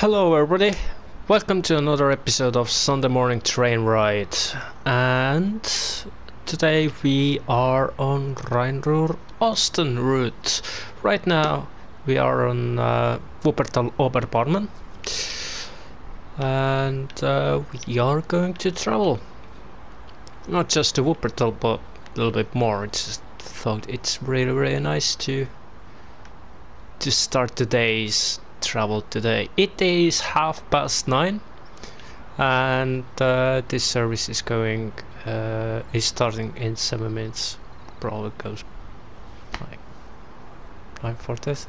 Hello everybody, welcome to another episode of Sunday Morning Train Ride, and today we are on Rhein-Ruhr Osten route. Right now we are on Wuppertal Oberbarmen, and we are going to travel not just to Wuppertal but a little bit more. Thought it's really nice to start today's travel today. It is 9:30 and this service is starting in 7 minutes. Probably goes like 9:40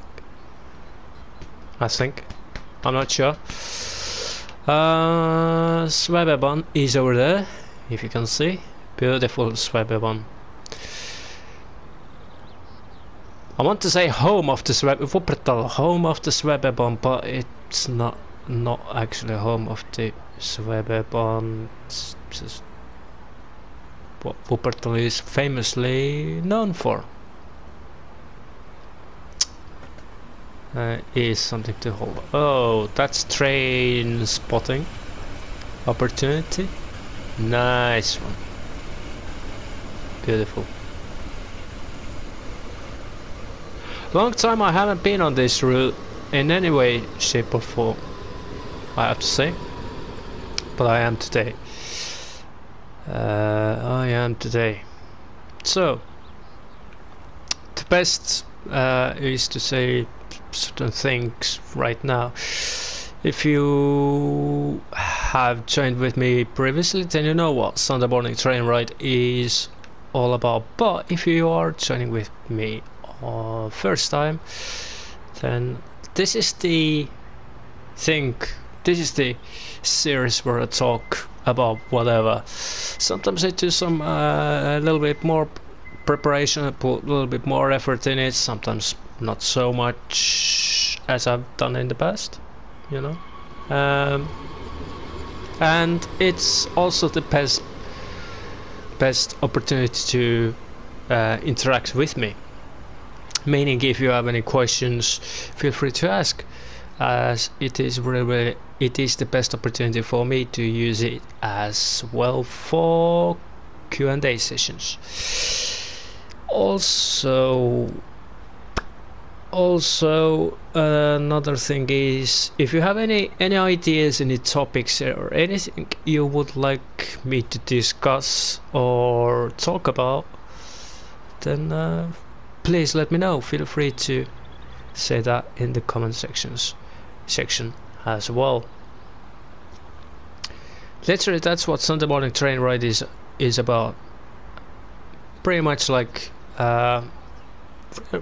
I think. I'm not sure. Swebebahn is over there, if you can see. Beautiful Swebebahn. I want to say home of the Wuppertal, home of the Swebebahn, but it's not actually home of the Swebebahn. It's just what Wuppertal is famously known for. Is something to hold. Oh, that's train spotting opportunity. Nice one. Beautiful. Long time I haven't been on this route in any way, shape or form, I have to say, but I am today. So the best is to say certain things right now. If you have joined with me previously, then you know what Sunday Morning Train Ride is all about. But if you are joining with me first time, then this is the series where I talk about whatever. Sometimes I do some a little bit more preparation, I put a little bit more effort in it, sometimes not so much as I've done in the past, you know. And it's also the best opportunity to interact with me. Meaning, if you have any questions, feel free to ask, as it is the best opportunity for me to use it as well for Q&A sessions. Also another thing is, if you have any ideas, any topics or anything you would like me to discuss or talk about, then please let me know. Feel free to say that in the comment section as well. Literally, that's what Sunday Morning Train Ride is about. Pretty much like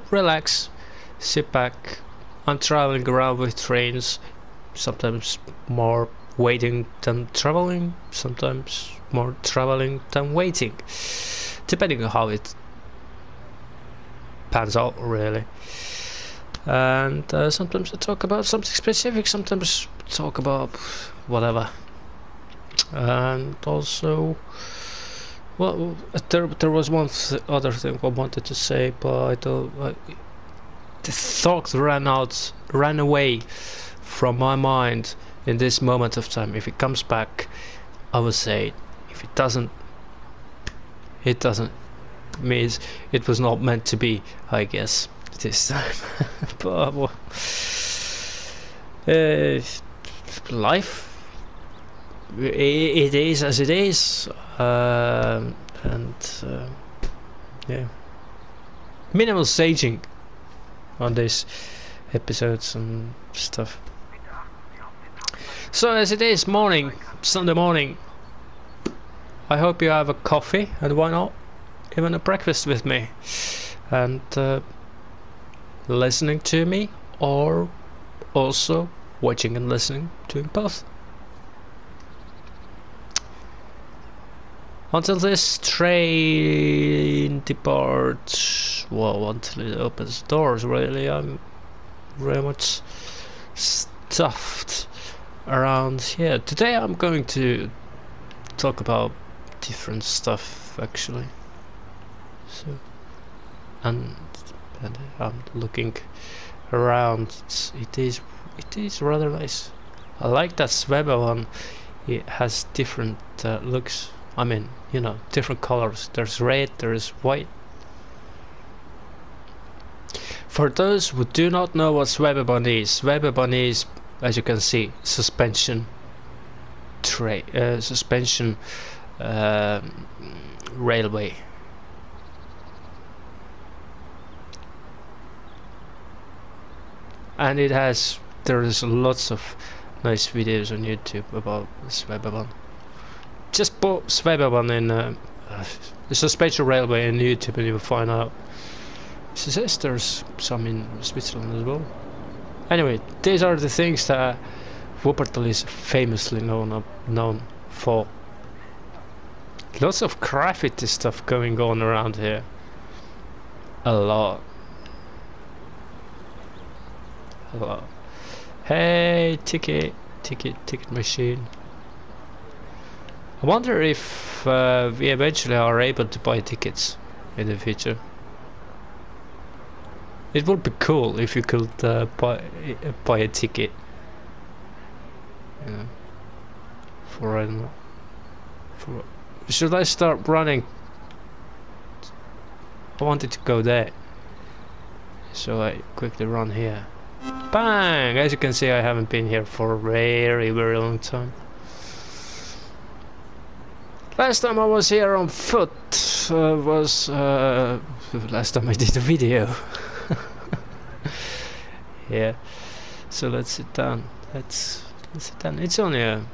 relax, sit back. I'm traveling around with trains, sometimes more waiting than traveling, sometimes more traveling than waiting, depending on how it pans out, really. And sometimes I talk about something specific, sometimes talk about whatever. And also, well, there was one other thing I wanted to say, but the thought ran away from my mind in this moment of time. If it comes back, I will say it. If it doesn't, it doesn't. Means it was not meant to be, I guess, this time. But life, it is as it is, and yeah, minimal staging on these episodes and stuff. So as it is Sunday morning, I hope you have a coffee, and why not even a breakfast with me, and listening to me, or also watching and listening, doing both. Until this train departs, well, until it opens doors, really, I'm very much stuffed around here. Today I'm going to talk about different stuff, actually. So, and I'm looking around. It is rather nice. I like that Sweba one. It has different looks. I mean, you know, different colors. There's red, there's white. For those who do not know what Swebebon is, as you can see, suspension railway. And there is lots of nice videos on YouTube about Swebebon. Just put Swebebon in the suspension railway in YouTube and you will find out. She says there's some in Switzerland as well. Anyway, these are the things that Wuppertal is famously known for. Lots of graffiti stuff going on around here. A lot. Hey, ticket machine. I wonder if we eventually are able to buy tickets in the future. It would be cool if you could buy a ticket. Yeah. For I don't know. Should I start running? I wanted to go there, so I quickly run here. Bang! As you can see, I haven't been here for a very long time. Last time I was here on foot was last time I did a video. Yeah, so let's sit down. Let's sit down. It's only a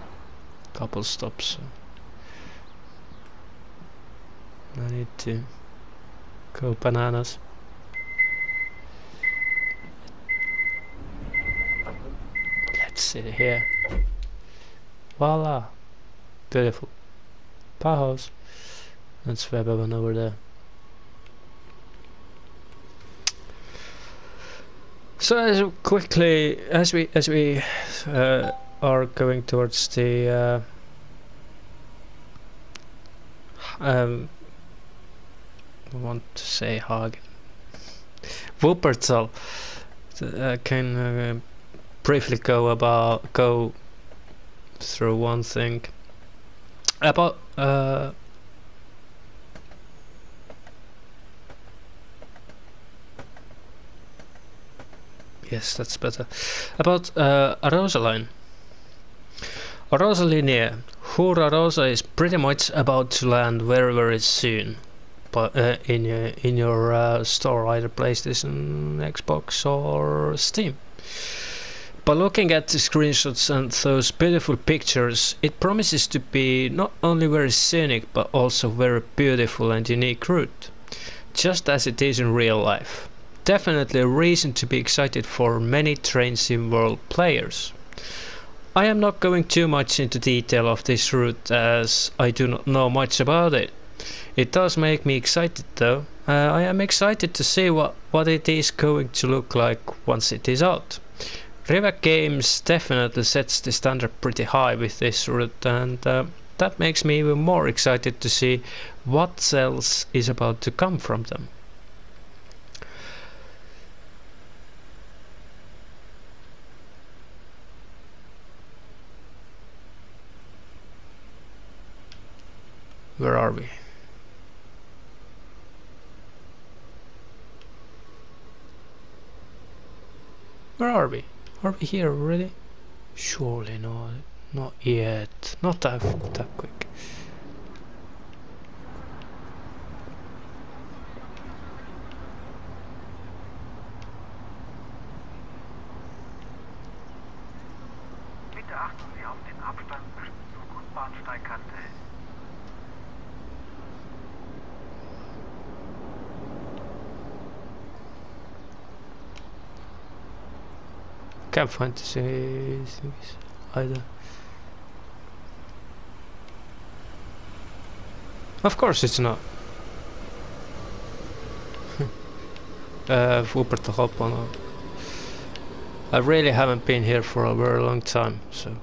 couple stops. So I need to go bananas. Let's sit here. Voila! Beautiful. Pahos. That's Swebebon over there. So as we are going towards the I want to say Hagen, Wuppertal, I can briefly go through one thing about yes, that's better. About Arosa line. Arosa Linie. Arosa is pretty much about to land very soon, but in your store, either PlayStation, Xbox, or Steam. By looking at the screenshots and those beautiful pictures, it promises to be not only very scenic, but also very beautiful and unique route, just as it is in real life. Definitely a reason to be excited for many train sim world players. I am not going too much into detail of this route as I do not know much about it. It does make me excited though. I am excited to see what it is going to look like once it is out. Rivak Games definitely sets the standard pretty high with this route, and that makes me even more excited to see what else is about to come from them. Where are we? Where are we? Are we here already? Surely not yet. Not that quick. Bitte achten Sie auf den Abstand zur Gutbahnsteigkante. Can't find to say things either. Of course it's not. Wuppertal Hoppan. I really haven't been here for a very long time, so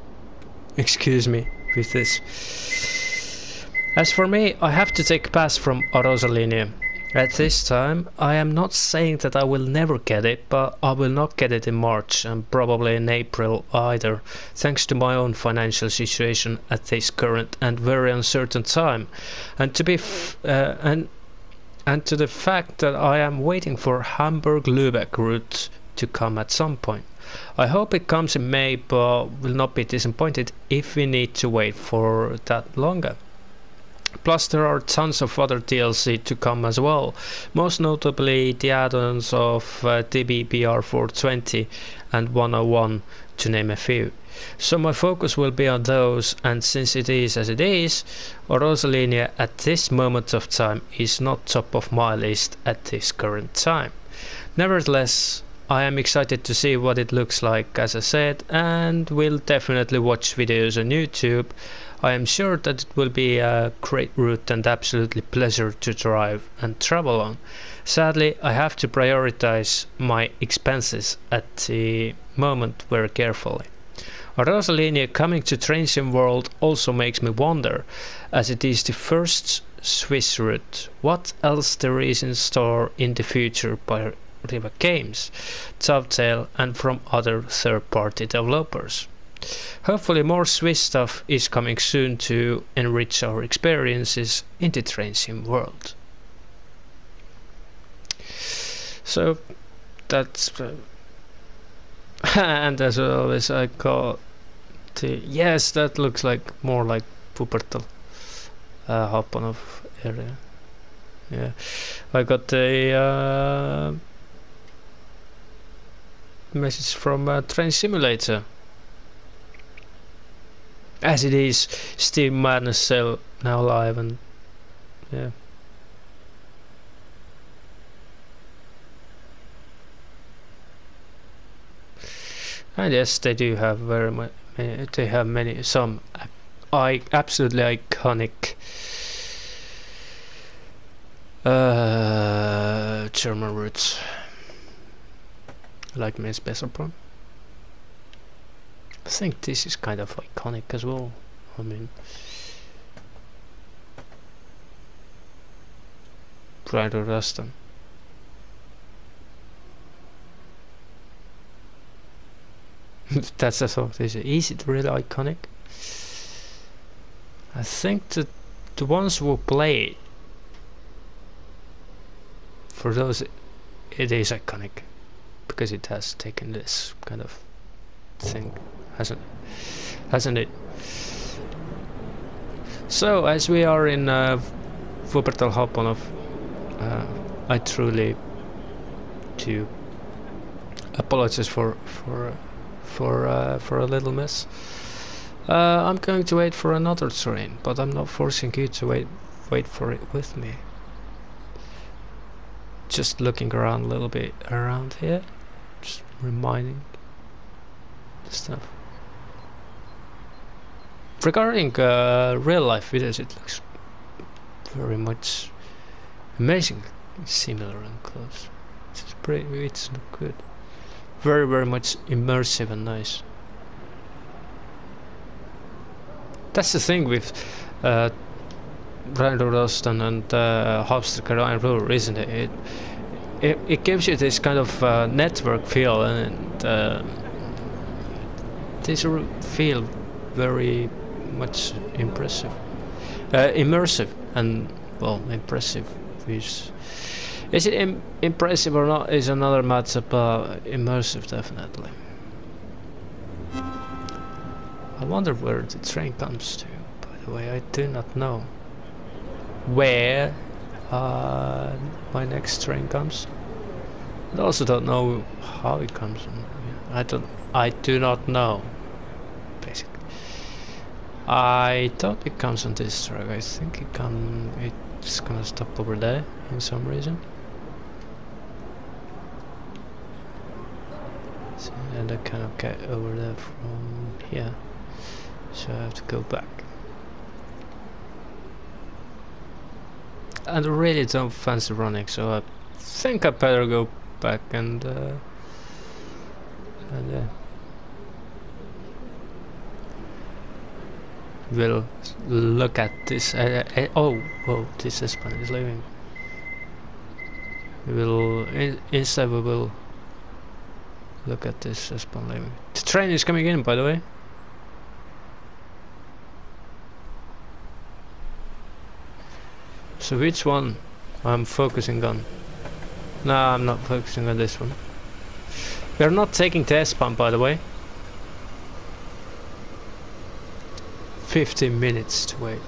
excuse me with this. As for me, I have to take a pass from Arosa Linie. At this time, I am not saying that I will never get it, but I will not get it in March and probably in April either, thanks to my own financial situation at this current and very uncertain time, and to be and to the fact that I am waiting for Hamburg-Lübeck route to come at some point. I hope it comes in May, but will not be disappointed if we need to wait for that longer. Plus there are tons of other DLC to come as well, most notably the add-ons of DBBR420 and 101 to name a few. So my focus will be on those, and since it is as it is, Rosalina at this moment of time is not top of my list at this current time. Nevertheless, I am excited to see what it looks like, as I said, and will definitely watch videos on YouTube. I am sure that it will be a great route and absolutely pleasure to drive and travel on. Sadly, I have to prioritize my expenses at the moment very carefully. Rosalina coming to Train Sim World also makes me wonder, as it is the first Swiss route, what else there is in store in the future by Riva Games, Dovetail and from other third-party developers. Hopefully more Swiss stuff is coming soon to enrich our experiences in the Train Sim world. So that's and as always I got the yes, that looks like more like Wuppertal Haponov area. Yeah, I got the message from Train Simulator. As it is, Steam Madness Sale now live, and yeah. And yes, they do have very much. They have some absolutely iconic German routes, like Miss Besserpron. I think this is kind of iconic as well. I mean, Rhein-Ruhr Osten. That's the thought. Is it really iconic? I think that the ones who play it, for those, it is iconic because it has taken this kind of thing, hasn't it? So as we are in Wuppertal Hauptbahnhof, I truly do apologize for a little mess. I'm going to wait for another train, but I'm not forcing you to wait for it with me. Just looking around a little bit around here, just reminding stuff. Regarding real life videos, it looks very much amazing, similar and close. It's good. Very much immersive and nice. That's the thing with Rhein-Ruhr Osten and Hauptstrecke Rhein-Ruhr, isn't it? It gives you this kind of network feel, and this feel very much impressive, immersive, and well, impressive. Is it impressive or not is another matter, but immersive definitely. I wonder where the train comes to, by the way. I do not know where my next train comes. I also don't know how it comes. I do not know, basically. I thought it comes on this track. I think it's gonna stop over there in some reason. So, and I cannot get over there from here, so I have to go back. And I really don't fancy running, so I think I better go back and we'll look at this. Oh, whoa! This Espan is leaving. Instead we will look at this S-Bahn leaving. The train is coming in, by the way. So which one I'm focusing on? No, I'm not focusing on this one. We're not taking the S-Bahn, by the way. 15 minutes to wait.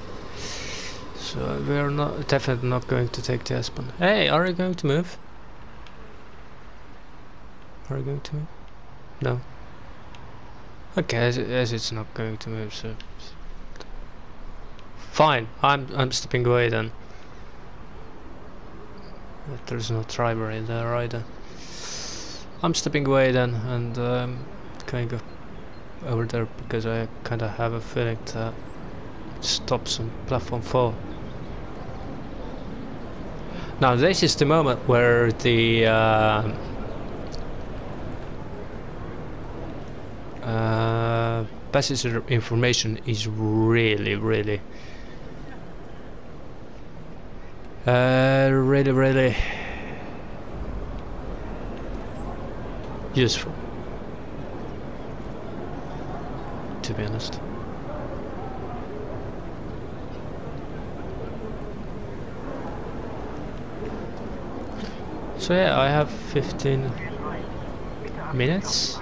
So we're not definitely not going to take the S-Bahn. Hey, are you going to move? Are you going to move? No. Okay, as it's not going to move, so fine. I'm stepping away then. But there's no driver in there either. I'm stepping away then, and going over there because I kind of have a feeling that it stops on platform 4. Now this is the moment where the passenger information is really useful, to be honest. So yeah, I have 15 minutes.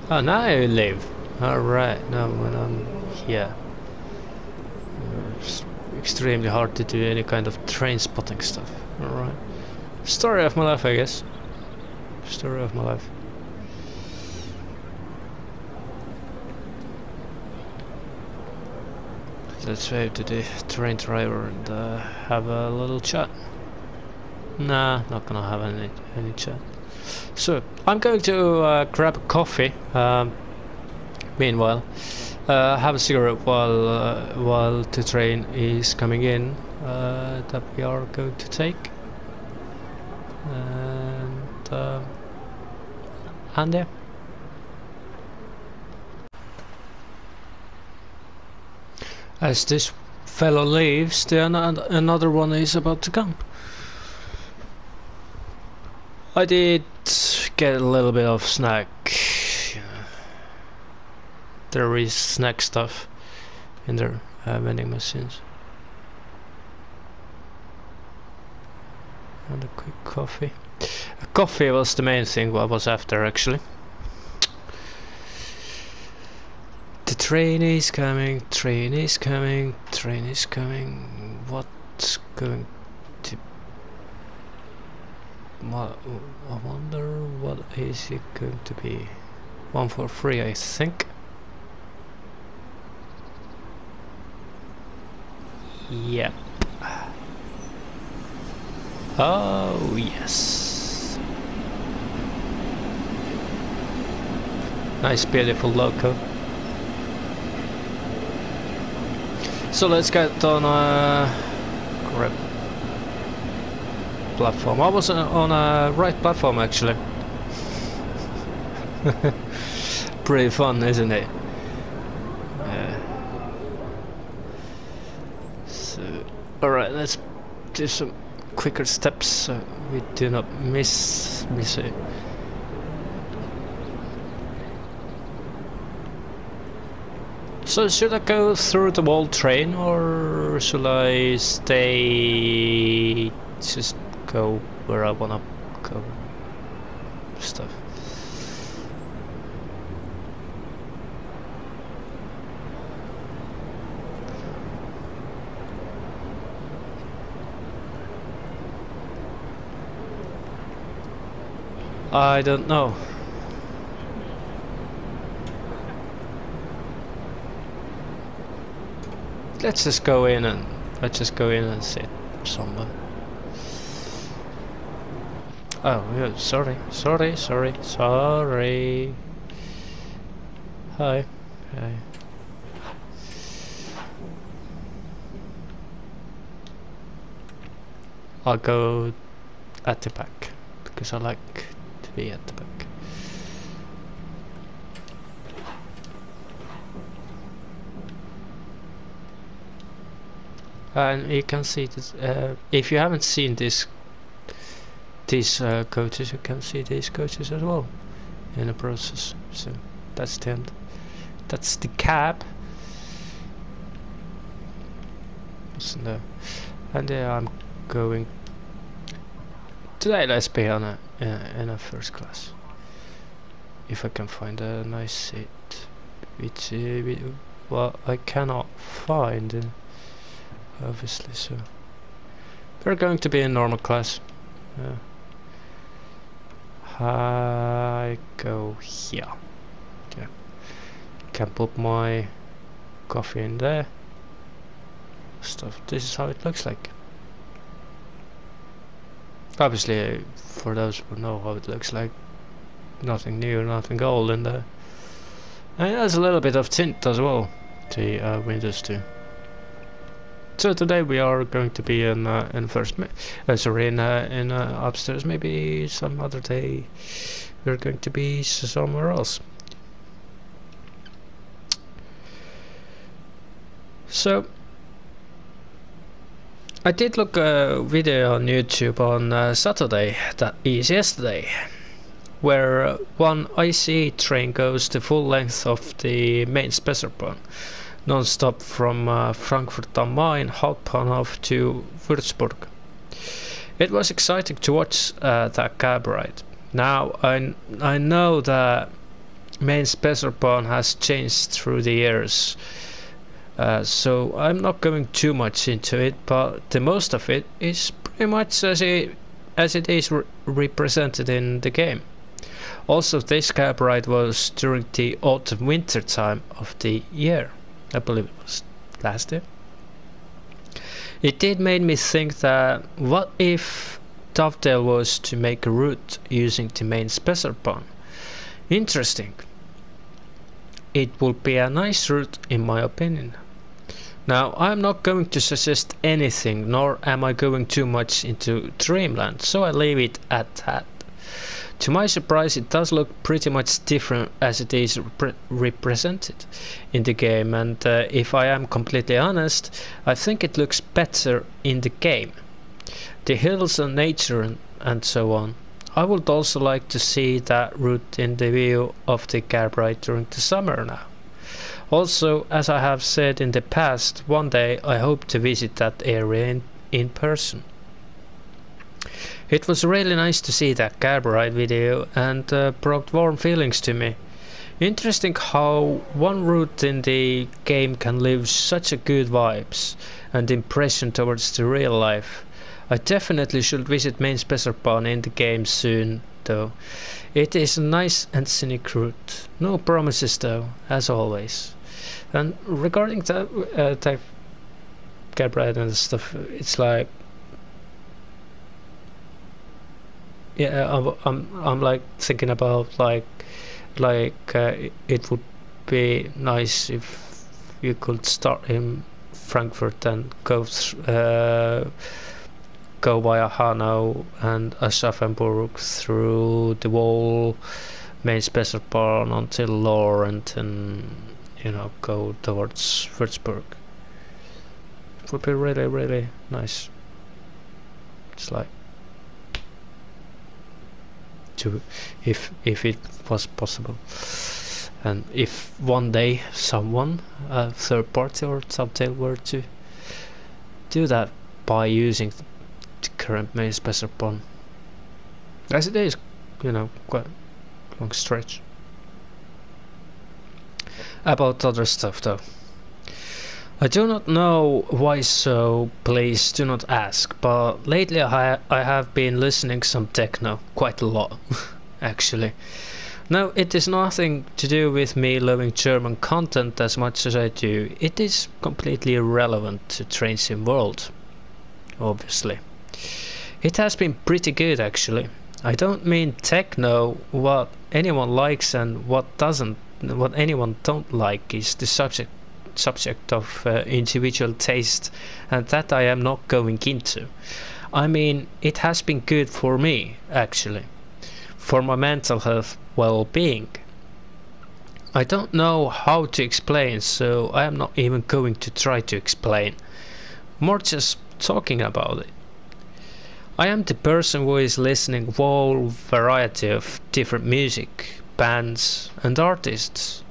Oh, now I leave. Alright, now when I'm here. It's extremely hard to do any kind of train spotting stuff. Alright. Story of my life, I guess. Story of my life. Let's wave to the train driver and have a little chat. Nah, not gonna have any chat. So I'm going to grab a coffee. Meanwhile, have a cigarette while the train is coming in that we are going to take. And yeah. As this fellow leaves, another one is about to come. I did get a little bit of snack. There is snack stuff in their vending machines. And a quick coffee. A coffee was the main thing I was after, actually. The train is coming, train is coming, train is coming. What's going to... I wonder what is it going to be. 143, I think. Yep. Oh yes. Nice beautiful loco. So let's get on a grab platform. I was on a right platform actually. Pretty fun, isn't it? So, alright, let's do some quicker steps so we do not miss it. So should I go through the whole train or should I stay, just go where I wanna go stuff? I don't know. Let's just go in and sit somewhere. Oh, yeah, sorry. Hi. Hi. I'll go at the back because I like to be at the back. And you can see this, if you haven't seen this these coaches. You can see these coaches as well in the process. So that's the end. That's the cab. And I'm going today. Let's be on in a first class. If I can find a nice seat, which well, I cannot find, obviously. So we're going to be in normal class. I go here. Yeah, can put my coffee in there. Stuff. This is how it looks like. Obviously, for those who know how it looks like, nothing new, nothing old in there. And there's a little bit of tint as well. The windows too. So today we are going to be in first, sorry, in upstairs. Maybe some other day we're going to be somewhere else. So I did look a video on YouTube on Saturday, that is yesterday, where one ICE train goes the full length of the main Spessartbahn, non-stop from Frankfurt am Main Hauptbahnhof to Würzburg. It was exciting to watch that cab ride. Now I know that main Spessartbahn has changed through the years. So I'm not going too much into it, but the most of it is pretty much as it is represented in the game. Also, this cab ride was during the autumn-winter time of the year. I believe it was last year. It did make me think that what if Dovetail was to make a route using the main Spessartbahn? Interesting. It would be a nice route in my opinion. Now, I'm not going to suggest anything, nor am I going too much into Dreamland, so I leave it at that. To my surprise, it does look pretty much different as it is represented in the game, and if I am completely honest, I think it looks better in the game. The hills and nature and so on. I would also like to see that route in the view of the cab ride during the summer now. Also, as I have said in the past, one day I hope to visit that area in person. It was really nice to see that cab ride video and brought warm feelings to me. Interesting how one route in the game can leave such a good vibes and impression towards the real life. I definitely should visit main Spessartbahn in the game soon though. It is a nice and scenic route. No promises though, as always. And regarding that cab ride and stuff, it's like, yeah, I'm like thinking about like it would be nice if you could start in Frankfurt and go via Hanau and Aschaffenburg through the whole main Spessartbahn until Laurent and, you know, go towards Würzburg. It would be really, really nice. It's like to if it was possible, and if one day someone, a third party or Subtail, were to do that by using the current main Spessartbahn, as it is, you know, quite a long stretch. About other stuff though, I do not know why, so please do not ask, but lately I have been listening some techno, quite a lot actually. Now, it is nothing to do with me loving German content as much as I do. It is completely irrelevant to Train Sim World, obviously. It has been pretty good actually. I don't mean techno, what anyone likes and what doesn't, what anyone don't like is the subject of individual taste, and that I am not going into. I mean, it has been good for me actually, for my mental health well-being. I don't know how to explain, so I am not even going to try to explain, more just talking about it. I am the person who is listening whole variety of different music, bands and artists.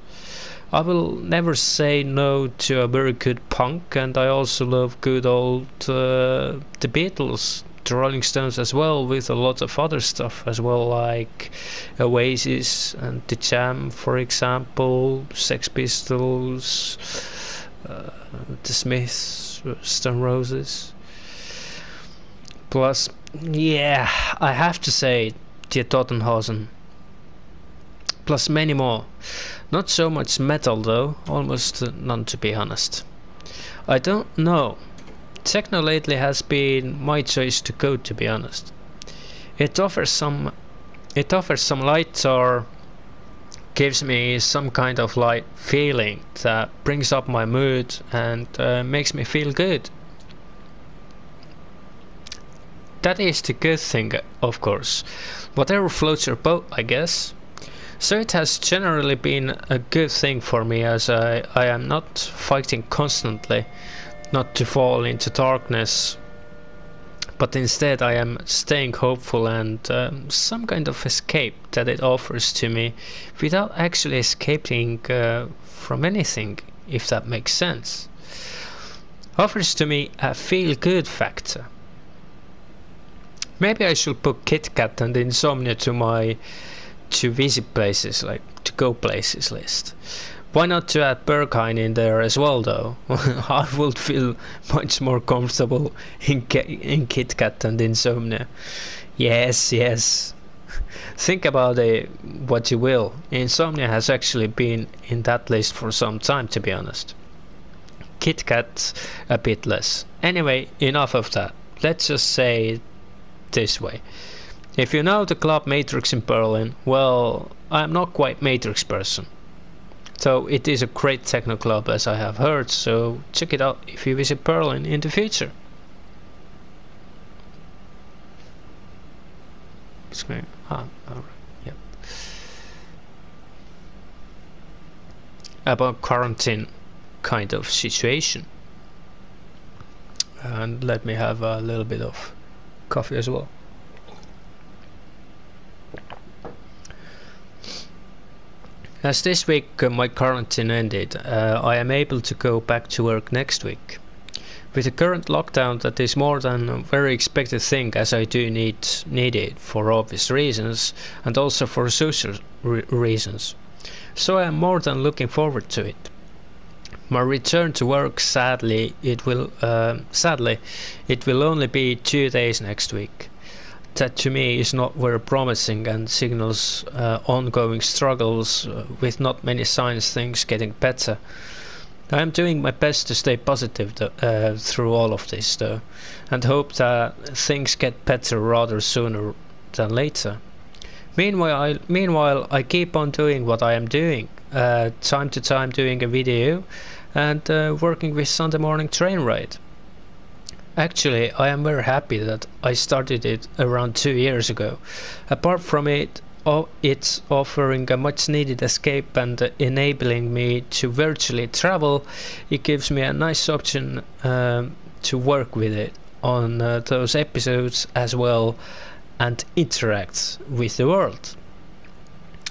I will never say no to a very good punk, and I also love good old the Beatles, the Rolling Stones as well, with a lot of other stuff as well, like Oasis and The Jam, for example, Sex Pistols, The Smiths, Stone Roses. Plus, yeah, I have to say, Die Tottenhausen. Plus many more. Not so much metal though, almost none to be honest. I don't know. Techno lately has been my choice to go, to be honest. It offers some light, or gives me some kind of light feeling that brings up my mood and makes me feel good. That is the good thing, of course. Whatever floats your boat, I guess. So it has generally been a good thing for me, as I am not fighting constantly not to fall into darkness, but instead I am staying hopeful and some kind of escape that it offers to me without actually escaping from anything, if that makes sense. Offers to me a feel-good factor. Maybe I should put Kit Kat and Insomnia to my to visit places, like to go places list. Why not to add Berghain in there as well though? I would feel much more comfortable in Kit Kat and Insomnia. Yes. Think about it what you will. Insomnia has actually been in that list for some time, to be honest. Kit Kat a bit less. Anyway, enough of that. Let's just say this way. If you know the club Matrix in Berlin, well, I'm not quite Matrix person. So it is a great techno club, as I have heard, so check it out if you visit Berlin in the future. Yep. About quarantine kind of situation. And let me have a little bit of coffee as well. As this week my quarantine ended, I am able to go back to work next week. With the current lockdown, that is more than a very expected thing, as I do need it for obvious reasons and also for social reasons. So I am more than looking forward to it. My return to work, sadly it will only be 2 days next week. That to me is not very promising and signals ongoing struggles with not many signs things getting better. I am doing my best to stay positive through all of this though, and hope that things get better rather sooner than later. Meanwhile, I keep on doing what I am doing, time to time doing a video and working with Sunday morning train ride. Actually, I am very happy that I started it around 2 years ago. Apart from it's offering a much needed escape and enabling me to virtually travel, it gives me a nice option to work with it on those episodes as well and interact with the world.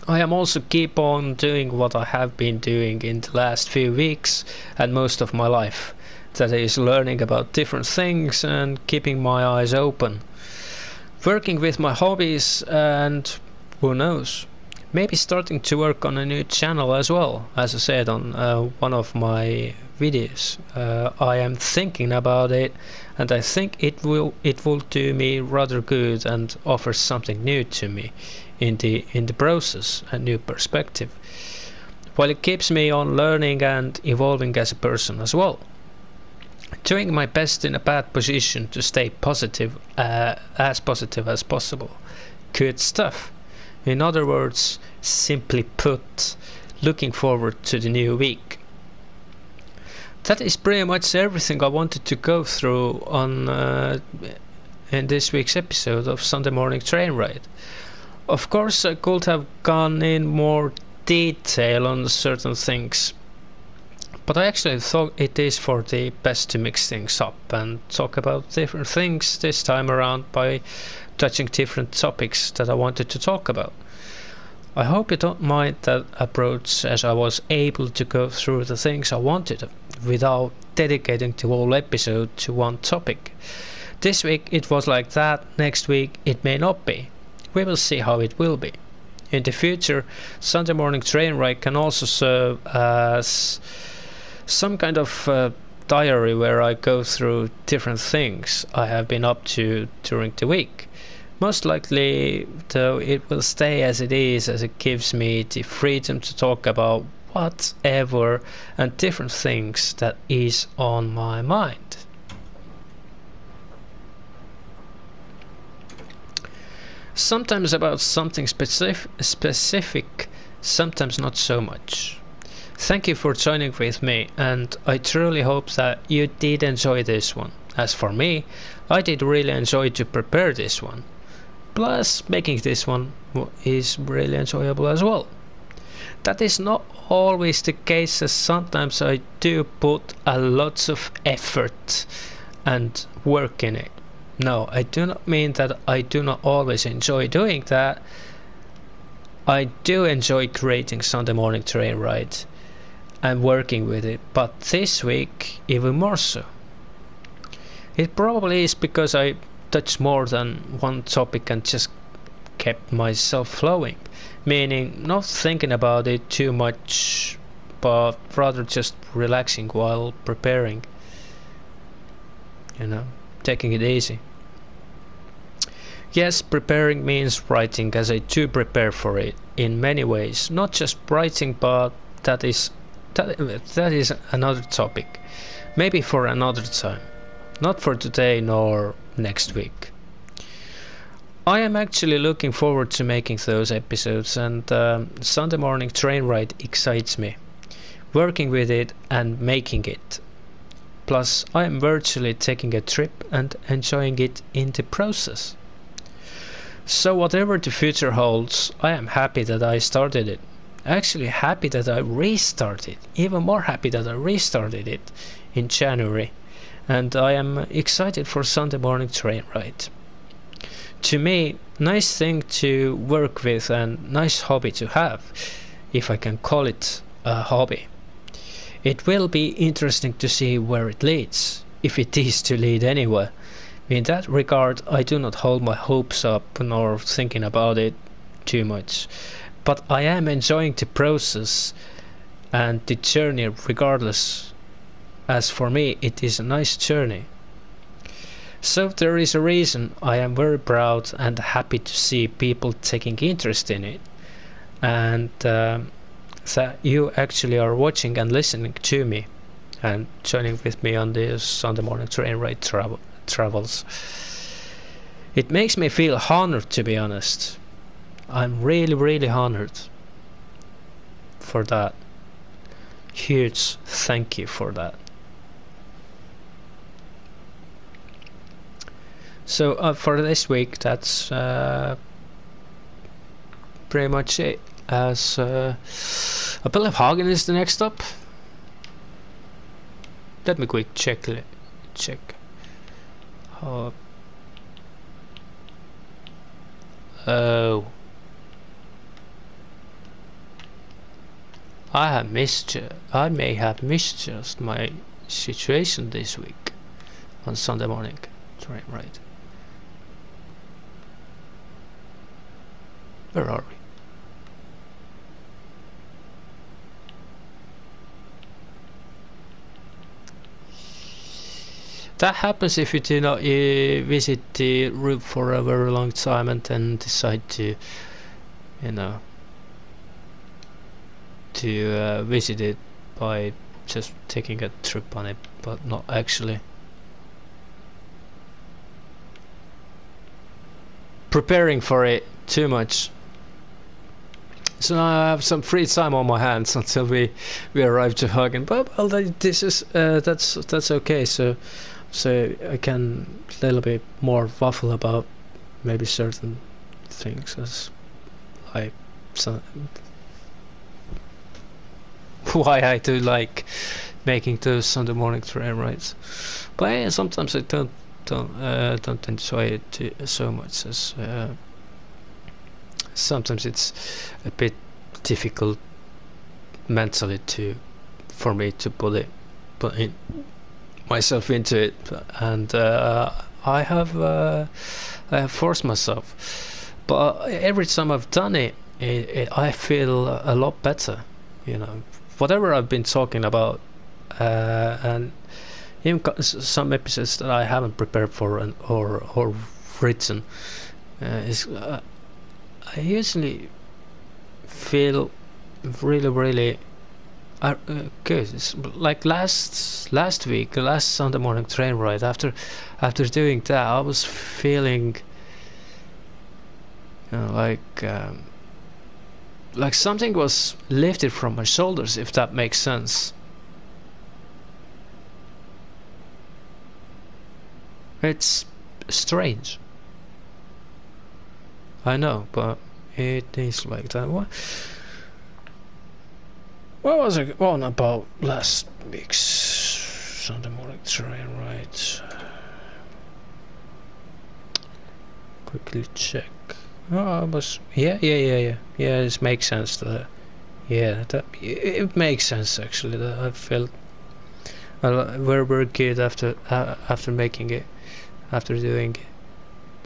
I am also keep on doing what I have been doing in the last few weeks and most of my life. That is learning about different things and keeping my eyes open. Working with my hobbies and who knows, maybe starting to work on a new channel as well, as I said on one of my videos. I am thinking about it and I think it will do me rather good and offer something new to me in the process, a new perspective, while it keeps me on learning and evolving as a person as well. Doing my best in a bad position to stay positive as possible. Good stuff. In other words, simply put, looking forward to the new week. That is pretty much everything I wanted to go through on in this week's episode of Sunday Morning Train Ride. Of course, I could have gone in more detail on certain things, But I actually thought it is for the best to mix things up and talk about different things this time around by touching different topics that I wanted to talk about. I hope you don't mind that approach, as I was able to go through the things I wanted without dedicating the whole episode to one topic. This week it was like that, next week it may not be. We will see how it will be. In the future, Sunday morning train ride can also serve as some kind of diary where I go through different things I have been up to during the week. Most likely, though, it will stay as it is, as it gives me the freedom to talk about whatever and different things that is on my mind. Sometimes about something specific, sometimes not so much. Thank you for joining with me, and I truly hope that you did enjoy this one. As for me, I did really enjoy to prepare this one. Plus, making this one is really enjoyable as well. That is not always the case, as sometimes I do put a lot of effort and work in it. No, I do not mean that I do not always enjoy doing that. I do enjoy creating Sunday morning train ride and working with it, but this week even more so. It probably is because I touched more than one topic and just kept myself flowing, meaning not thinking about it too much, but rather just relaxing while preparing, taking it easy. Yes, preparing means writing, as I do prepare for it in many ways, not just writing, but that is another topic, maybe for another time, not for today nor next week. I am actually looking forward to making those episodes, and Sunday morning train ride excites me, working with it and making it. Plus, I am virtually taking a trip and enjoying it in the process. So whatever the future holds, I am happy that I started it. Actually happy that I restarted, even more happy that I restarted it in January. And I am excited for Sunday morning train ride. To me, nice thing to work with and nice hobby to have, if I can call it a hobby. It will be interesting to see where it leads, if it is to lead anywhere. In that regard, I do not hold my hopes up nor thinking about it too much, but I am enjoying the process and the journey regardless, as for me it is a nice journey. So there is a reason I am very proud and happy to see people taking interest in it, and that you actually are watching and listening to me and joining with me on this Sunday morning train ride travels. It makes me feel honored, to be honest. I'm really honored for that. Huge thank you for that. So for this week, that's pretty much it. As I believe Hagen is the next stop. Let me quick check. Oh, I may have misjudged my situation this week on Sunday morning train ride. Where are we? That happens if you do not visit the route for a very long time and then decide to, visit it by just taking a trip on it, but not actually preparing for it too much. So now I have some free time on my hands until we arrive to Hagen. But well, this is that's okay. So I can a little bit more waffle about maybe certain things, as like why I do like making those Sunday morning train rides. But yeah, sometimes I don't enjoy it so much as sometimes it's a bit difficult mentally for me to put in myself into it, and I have forced myself. But every time I've done it, I feel a lot better. You know, whatever I've been talking about, and even some episodes that I haven't prepared for or written, is I usually feel really good. It's like last week, the last Sunday morning train ride. After doing that, I was feeling, you know, like something was lifted from my shoulders, if that makes sense. It's strange, I know, but it is like that. What was I on about last week's Sunday morning train ride? Quickly check. Oh, it was yeah. This makes sense. It makes sense actually. That I felt very good after making it, after doing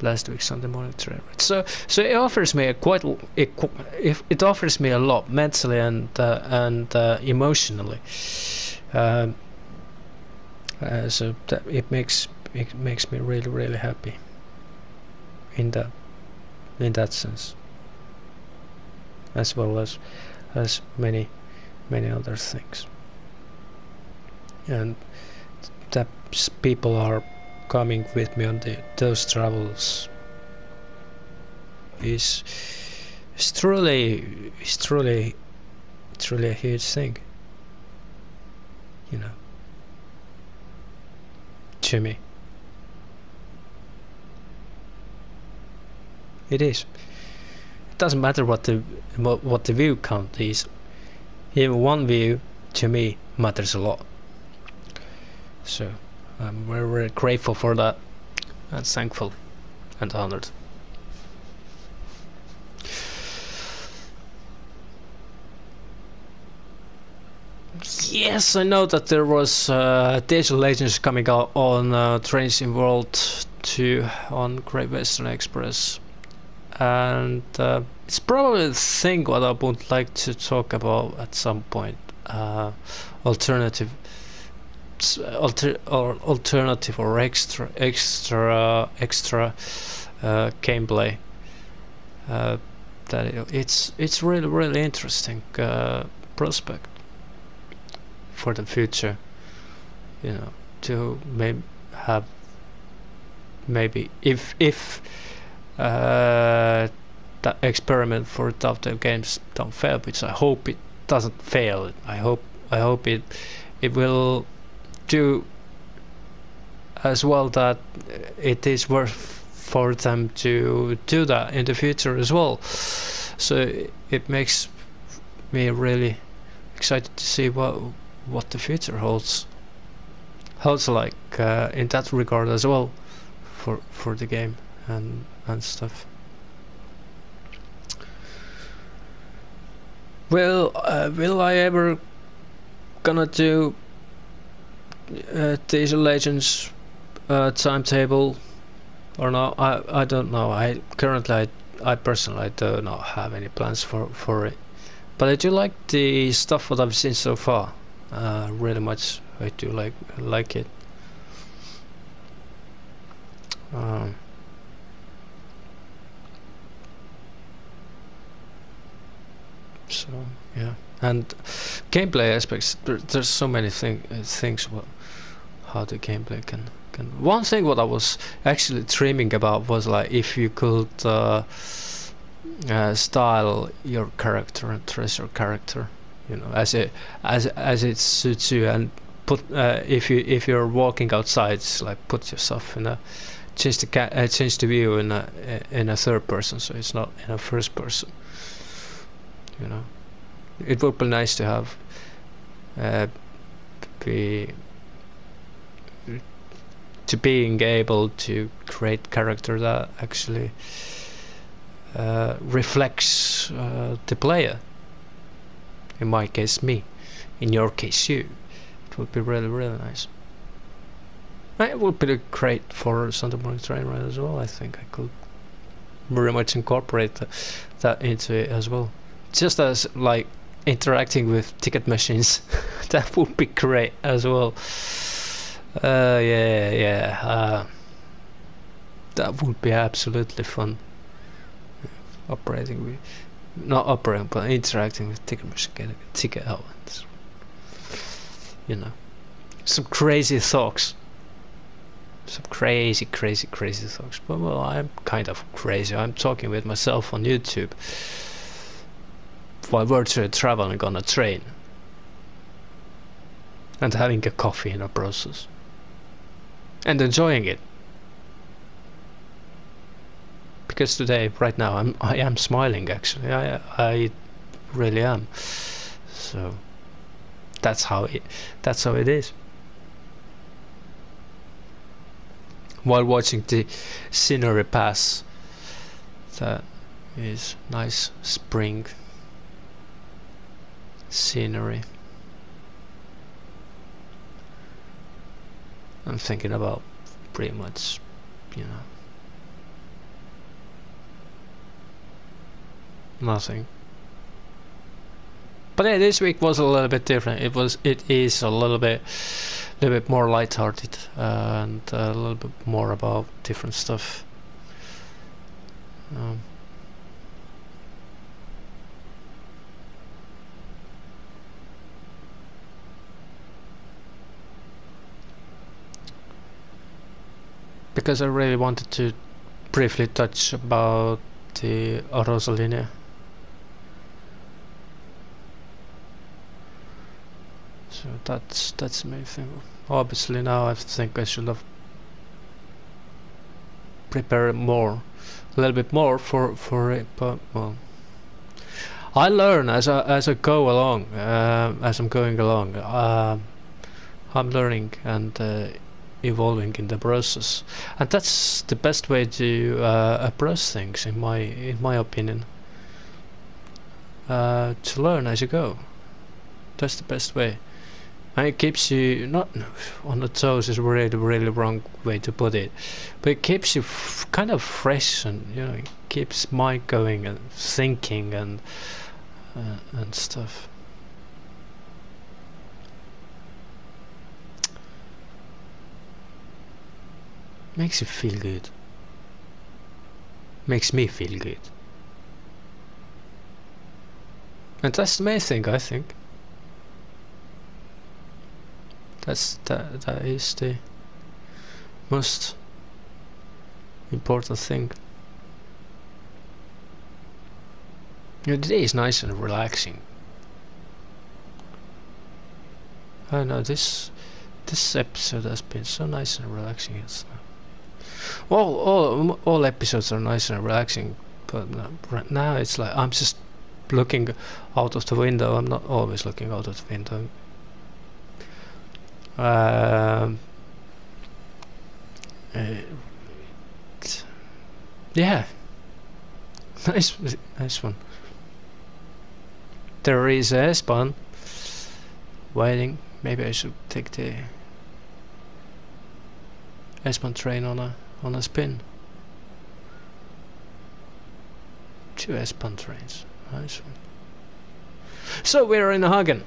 last week's Sunday morning train ride. So it offers me it offers me a lot mentally and emotionally. So that it makes me really happy in that sense, as well as many other things, and that people are coming with me on those travels is truly a huge thing, you know, to me. It is. It doesn't matter what the view count is. Even one view to me matters a lot. So I'm very grateful for that, and thankful and honored. Yes, I know that there was TSW Legends coming out on Trains in World 2 on Great Western Express, and it's probably the thing what I would like to talk about at some point. Alternative or extra gameplay. That it's really interesting prospect for the future, you know, to maybe if that experiment for Telltale Games don't fail, which I hope it doesn't fail. I hope it will do as well, that it is worth for them to do that in the future as well. So it makes me really excited to see what the future holds like in that regard as well, for the game and stuff. Will I ever gonna do these Legends timetable or not? I don't know. I personally do not have any plans for it, but I do like the stuff what I've seen so far really much. I do like it. So yeah, and gameplay aspects. There's so many things how the gameplay can. One thing what I was actually dreaming about was like if you could style your character and dress your character, you know, as it suits you, and put if you're walking outside, it's like put yourself in a change the view in a third person, so it's not in a first person. You know, it would be nice to have be to being able to create character that actually reflects the player. In my case, me. In your case, you. It would be really, really nice. It would be great for Sunday Morning Train Ride as well. I think I could very much incorporate that into it as well. Just as like interacting with ticket machines, that would be great as well. Yeah. That would be absolutely fun. Operating with, not operating, but interacting with ticket machine, getting a ticket out, and, you know, some crazy thoughts. Some crazy thoughts. But well, I'm kind of crazy. I'm talking with myself on YouTube while virtually traveling on a train and having a coffee in the process and enjoying it. Because today, right now, I am smiling. Actually, I really am. So that's how it is. While watching the scenery pass, that is nice spring scenery. I'm thinking about pretty much, you know, nothing. But yeah, this week was a little bit different. It is a little bit more lighthearted and a little bit more about different stuff. Because I really wanted to briefly touch about the Rosalinea. So that's the main thing. Obviously now I think I should have prepared a little bit more for it, but well, I learn as I go along, as I'm going along. I'm learning and evolving in the process, and that's the best way to approach things, in my opinion. To learn as you go. That's the best way. And it keeps you not on the toes is really wrong way to put it, but it keeps you kind of fresh, and you know, it keeps mind going and thinking and stuff. Makes you feel good. Makes me feel good. And that's the main thing, I think. That is the most important thing. You know, the day is nice and relaxing. I know this episode has been so nice and relaxing. It's well, all episodes are nice and relaxing, but right now it's like I'm just looking out of the window. I'm not always looking out of the window. Yeah, nice one. There is a S-Bahn waiting. Maybe I should take the S-Bahn train on a spin. 2 S-Bahn trains. Nice one. So we're in Hagen.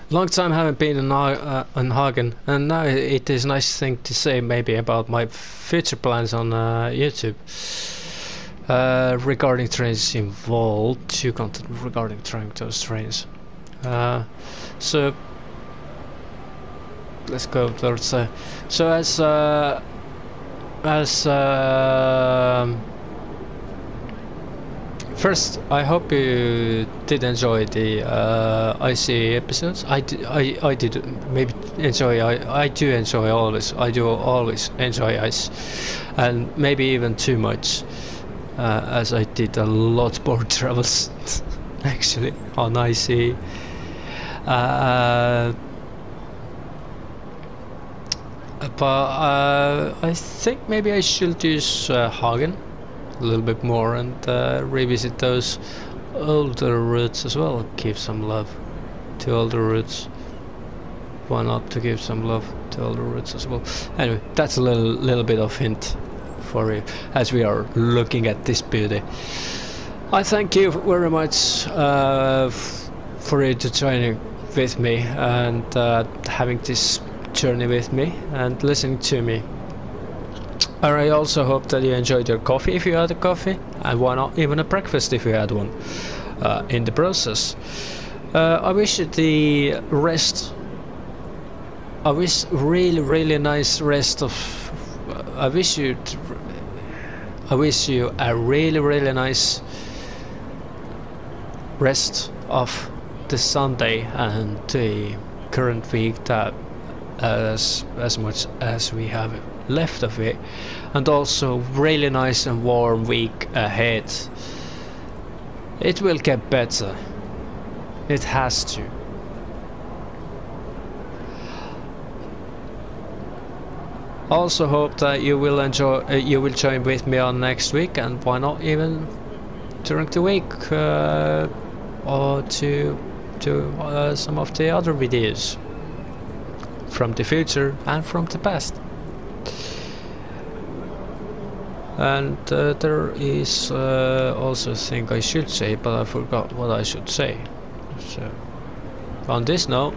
Long time haven't been in Hagen, and now it is nice thing to say maybe about my future plans on YouTube regarding trains involved, to content regarding those trains. So let's go towards so as first, I hope you did enjoy the IC episodes. I did maybe enjoy. I do enjoy always. I do always enjoy ice, and maybe even too much, as I did a lot more travels actually on IC. Uh, but I think maybe I should use Hagen a little bit more and revisit those older routes as well. Give some love to older routes. Why not to give some love to older routes as well? Anyway, that's a little bit of hint for you as we are looking at this beauty. I thank you very much for you to join with me and having this journey with me and listening to me. And I also hope that you enjoyed your coffee if you had a coffee, and why not even a breakfast if you had one in the process. I wish you the rest. I wish really nice rest of. I wish you a really nice rest of the Sunday and the current week, that as much as we have left of it, and also really nice and warm week ahead. It will get better. It has to. Also hope that you will join with me on next week, and why not even during the week, or to some of the other videos from the future and from the past. And there is also a thing I should say, but I forgot what I should say. So on this note,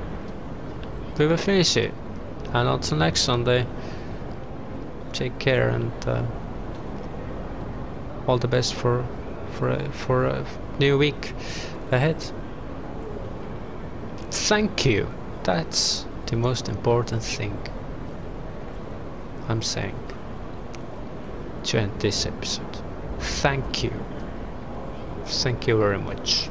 we will finish it, and until next Sunday, take care, and all the best for a new week ahead. Thank you. That's the most important thing I'm saying to end this episode. Thank you. Thank you very much.